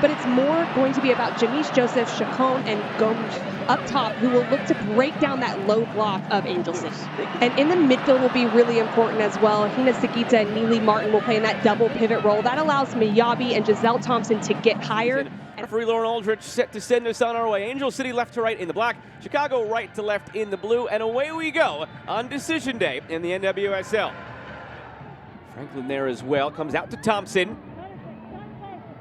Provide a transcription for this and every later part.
but it's more going to be about Janice Joseph, Chacon, and Gomes up top, who will look to break down that low block of Angel City. And in the midfield will be really important as well. Hina Sagita and Neely Martin will play in that double pivot role. That allows Miyabi and Giselle Thompson to get higher. Referee Lauren Aldrich set to send us on our way. Angel City left to right in the black, Chicago right to left in the blue, and away we go on decision day in the NWSL. Franklin there as well, comes out to Thompson.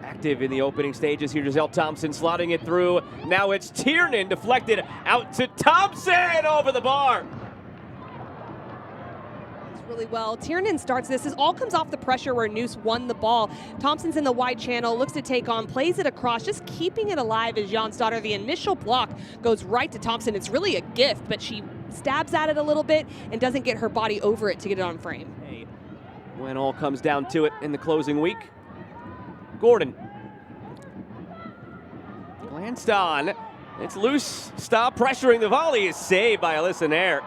Active in the opening stages here, Giselle Thompson slotting it through. Now it's Tiernan deflected out to Thompson over the bar. Really well. Tiernan starts this. This all comes off the pressure where Noose won the ball. Thompson's in the wide channel, looks to take on, plays it across, just keeping it alive as Jonsdottir. The initial block goes right to Thompson. It's really a gift, but she stabs at it a little bit and doesn't get her body over it to get it on frame. When all comes down to it in the closing week, Gordon glanced on. It's loose. Stop pressuring. The volley is saved by Alyssa Nair.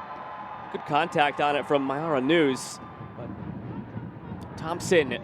Good contact on it from Mayara News. But Thompson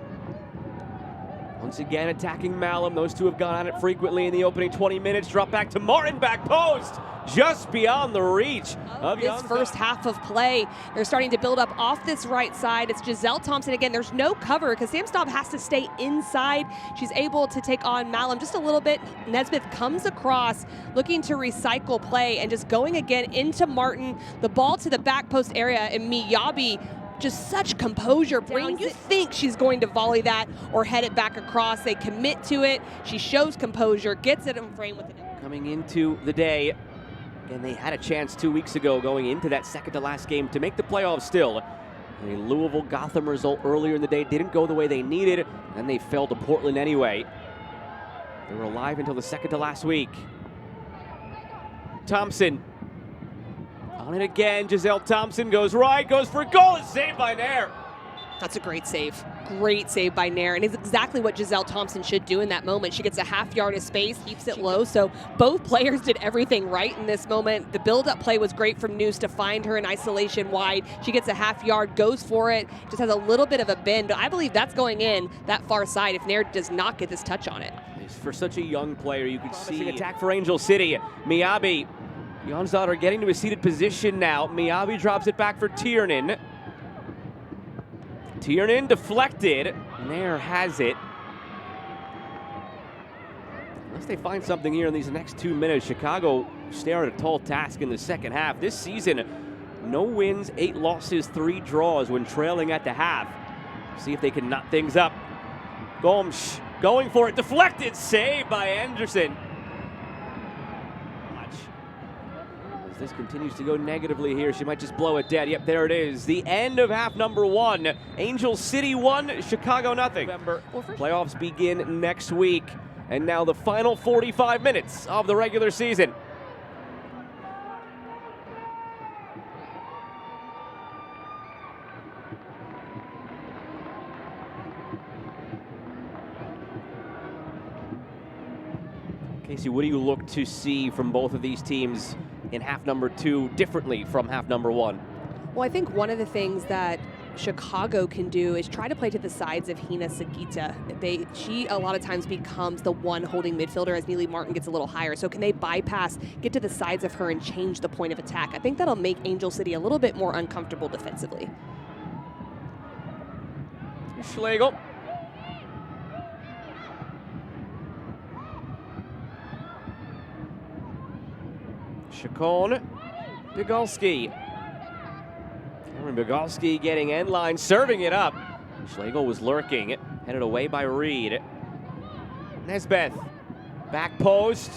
once again attacking Malum. Those two have gone on it frequently in the opening 20 minutes. Drop back to Martin, back post, just beyond the reach of this first half of play. They're starting to build up off this right side. It's Giselle Thompson again. There's no cover because Sam Staub has to stay inside. She's able to take on Malum just a little bit. Nesmith comes across looking to recycle play and just going again into Martin. The ball to the back post area, and Miyabi, just such composure. You think she's going to volley that or head it back across. They commit to it. She shows composure, gets it in frame with it. Coming into the day, and they had a chance 2 weeks ago going into that second to last game to make the playoffs still. A Louisville Gotham result earlier in the day didn't go the way they needed, and they fell to Portland anyway. They were alive until the second to last week. Thompson on it again. Giselle Thompson goes right, goes for a goal. It's saved by Nair. That's a great save. Great save by Nair, and it's exactly what Giselle Thompson should do in that moment. She gets a half yard of space, keeps it low, so both players did everything right in this moment. The build-up play was great from Noose to find her in isolation wide. She gets a half yard, goes for it, just has a little bit of a bend, but I believe that's going in that far side if Nair does not get this touch on it. For such a young player, you could see attack for Angel City. Miyabi, Jonsdottir getting to a seated position now. Miyabi drops it back for Tiernan. Tiernan deflected. Nair has it. Unless they find something here in these next 2 minutes, Chicago stare at a tall task in the second half. This season, no wins, 8 losses, 3 draws when trailing at the half. See if they can knot things up. Gomes going for it, deflected, saved by Anderson. This continues to go negatively here. She might just blow it dead. Yep, there it is. The end of half number 1. Angel City 1, Chicago nothing. Playoffs begin next week. And now the final 45 minutes of the regular season. Casey, what do you look to see from both of these teams in half number 2 differently from half number 1? Well, I think one of the things that Chicago can do is try to play to the sides of Hina Sagita. She a lot of times becomes the one holding midfielder as Neely Martin gets a little higher. So can they bypass, get to the sides of her and change the point of attack? I think that'll make Angel City a little bit more uncomfortable defensively. Schlegel. Chacon, Biegalski. Cameron Biegalski getting end line, serving it up. Schlegel was lurking, headed away by Reed. Nesbeth, back post,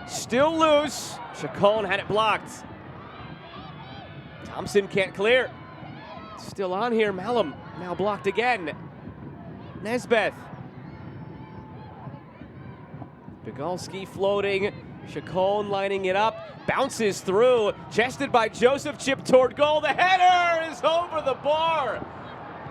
still loose. Chacon had it blocked. Thompson can't clear. Still on here, Malum now blocked again. Nesbeth. Biegalski floating. Chacon lining it up, bounces through, chested by Joseph, chip toward goal. The header is over the bar.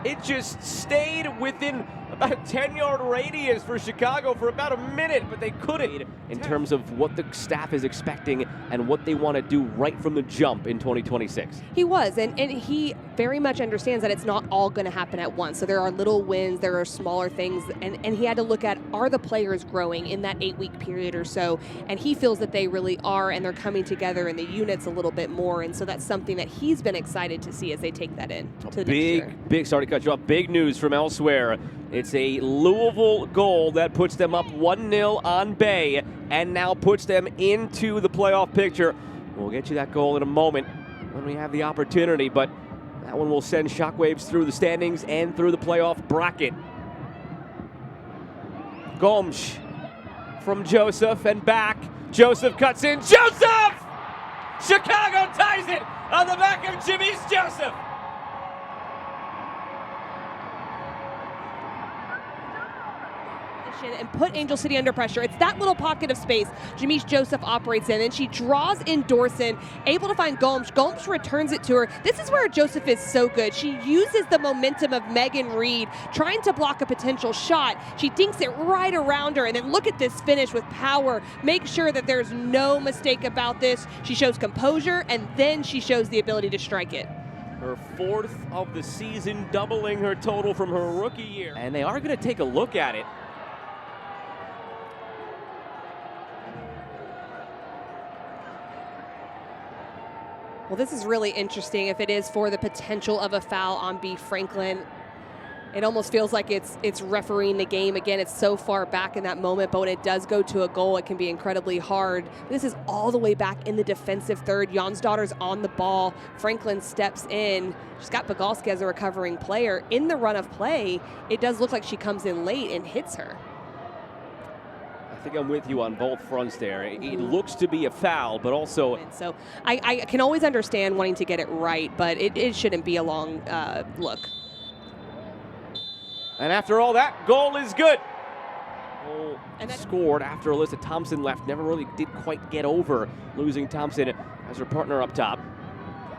It just stayed within a about a 10-yard radius for Chicago for about a minute, but they couldn't in terms of what the staff is expecting and what they want to do right from the jump in 2026. He was, and he very much understands that it's not all going to happen at once. So there are little wins, there are smaller things, and he had to look at, are the players growing in that 8-week period or so? And he feels that they really are, and they're coming together in the units a little bit more. And so that's something that he's been excited to see as they take that in to the next year. Big, sorry to cut you off, big news from elsewhere. It's a Louisville goal that puts them up 1-0 on Bay and now puts them into the playoff picture. We'll get you that goal in a moment when we have the opportunity, but that one will send shockwaves through the standings and through the playoff bracket. Gomes from Joseph and back. Joseph cuts in. Joseph! Chicago ties it on the back of Jamise Joseph. And put Angel City under pressure. It's that little pocket of space Jamise Joseph operates in, and she draws in Dorson, able to find Gomes. Gomes returns it to her. This is where Joseph is so good. She uses the momentum of Megan Reed trying to block a potential shot. She dinks it right around her, and then look at this finish with power. Make sure that there's no mistake about this. She shows composure, and then she shows the ability to strike it. Her 4th of the season, doubling her total from her rookie year. And they are going to take a look at it. Well, this is really interesting if it is for the potential of a foul on B. Franklin. It almost feels like it's refereeing the game. Again, it's so far back in that moment, but when it does go to a goal, it can be incredibly hard. This is all the way back in the defensive third. Jonsdottir's on the ball. Franklin steps in. She's got Bogalski as a recovering player. In the run of play, it does look like she comes in late and hits her. I think I'm with you on both fronts there. It looks to be a foul, but also... So I can always understand wanting to get it right, but it shouldn't be a long look. And after all that, goal is good. Goal scored after Alyssa Thompson left. Never really did quite get over losing Thompson as her partner up top.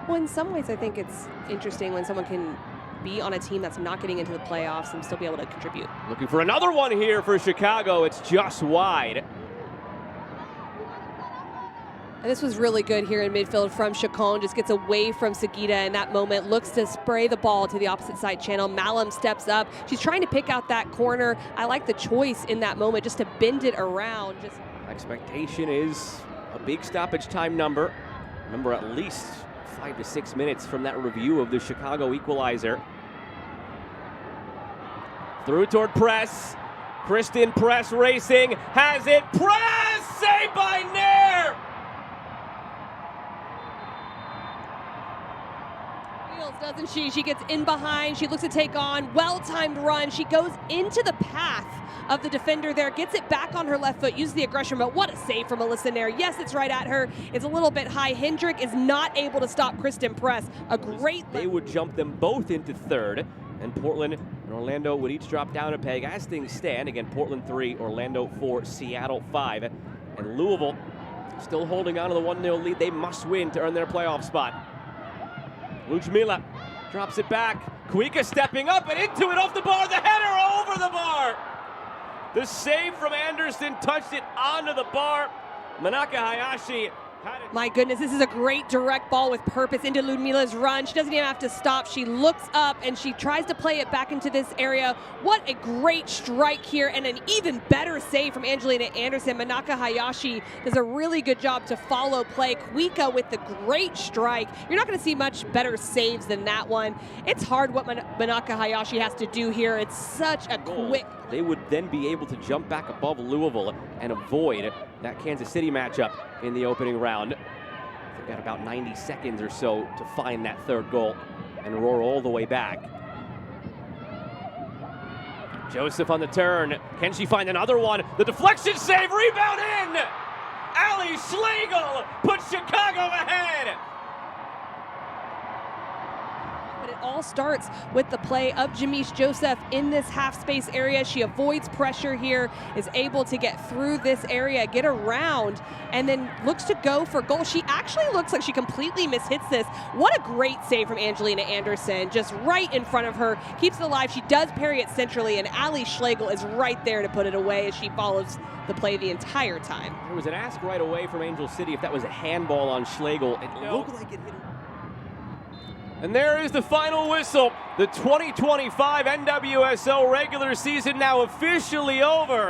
Well, in some ways, I think it's interesting when someone can be on a team that's not getting into the playoffs and still be able to contribute. Looking for another one here for Chicago. It's just wide. And this was really good here in midfield from Chacon. Just gets away from Sagita in that moment. Looks to spray the ball to the opposite side channel. Malum steps up. She's trying to pick out that corner. I like the choice in that moment just to bend it around. Expectation is a big stoppage time number. Remember, at least 5 to 6 minutes from that review of the Chicago equalizer. Through toward Press. Kristen Press racing. Has it. Press! Saved by Nair! Doesn't she? She gets in behind. She looks to take on. Well-timed run. She goes into the path of the defender there. Gets it back on her left foot. Uses the aggression, but what a save from Alyssa Nair. Yes, it's right at her. It's a little bit high. Hendrick is not able to stop Kristen Press. A great... They would jump them both into third, and Portland and Orlando would each drop down a peg. As things stand, again, Portland 3, Orlando 4, Seattle 5. And Louisville still holding on to the 1-0 lead. They must win to earn their playoff spot. Lujmila drops it back. Kuika stepping up and into it off the bar. The header over the bar. The save from Anderson touched it onto the bar. Manaka Hayashi had it. My goodness, this is a great direct ball with purpose into Ludmila's run. She doesn't even have to stop. She looks up and she tries to play it back into this area. What a great strike here and an even better save from Angelina Anderson. Manaka Hayashi does a really good job to follow play. Kuika with the great strike. You're not going to see much better saves than that one. It's hard what Manaka Hayashi has to do here. It's such a quick... They would then be able to jump back above Louisville and avoid that Kansas City matchup in the opening round. They've got about 90 seconds or so to find that third goal and roar all the way back. Joseph on the turn. Can she find another one? The deflection save, rebound in! Ali Schlegel puts Chicago ahead! But it all starts with the play of Jamise Joseph in this half space area. She avoids pressure here, is able to get through this area, get around, and then looks to go for goal. She actually looks like she completely mishits this. What a great save from Angelina Anderson, just right in front of her, keeps it alive. She does parry it centrally, and Ali Schlegel is right there to put it away as she follows the play the entire time. There was an ask right away from Angel City if that was a handball on Schlegel. It looked like it hit her. And there is the final whistle. The 2025 NWSL regular season now officially over.